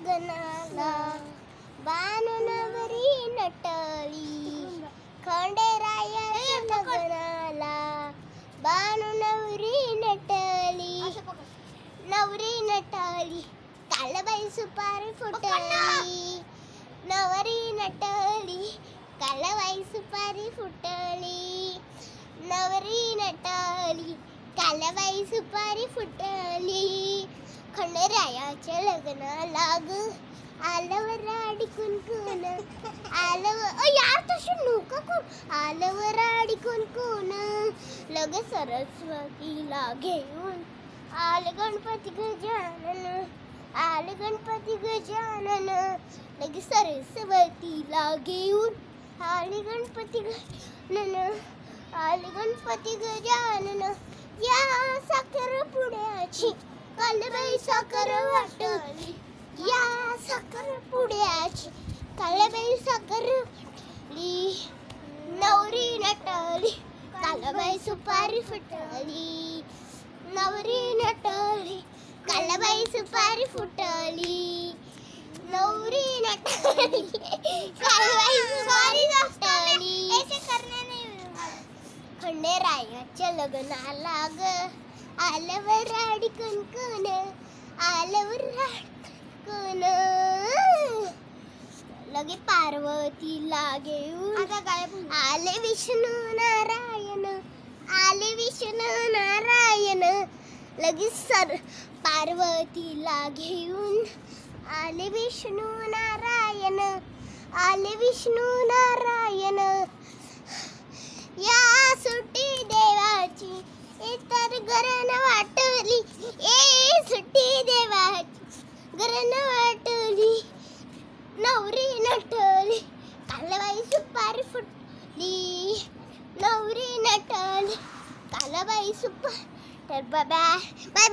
लग्नाला बाणनवरी नटली खंडेरायाच्या लग्नाला बाणनवरी नटली नवरी नटली कालबाई सुपारी फुटली नवरी नटली कालबाई सुपारी फुटली नवरी नटली कालबाई सुपारी फुटली खंडेरायाच्या लग्नाला आलवर राडी कुणकुण आलवर यार तशी नुका कोण आलवर राडी कुणकुण लग सरस्वतीला घेऊन आले गणपती गजानन आले गणपती गजानन लग सरस्वतीला घेऊन आले गणपती गजानन आले गणपती गजानन या साखरपुड्याची कालबाई साखर वाटली या साखरपुड्याची कालबाई साखर वाटली नवरी नटली कालबाई सुपारी फुटली नवरी नटली कालबाई सुपारी फुटली नवरी नटली कालबाई सुपारी फुटली ऐसे करने नहीं खंडेरायाच्या लग्नाला आलवर राडी कुणकुण आलवर राडी कुणकुण लगे पार्वतीला घेऊन आता काय आले विष्णू नारायण आले विष्णू नारायण लगे सर पार्वतीला घेऊन आले विष्णू नारायण आले विष्णू नारायण या सुट्टी देवाची इतर गरण वाटली ए सुट्टी देवाची गरण वाटली नवरी नटली कालबाई सुपारी फुटली नवरी नटली कालबाई सुपारी तर बाय बाय.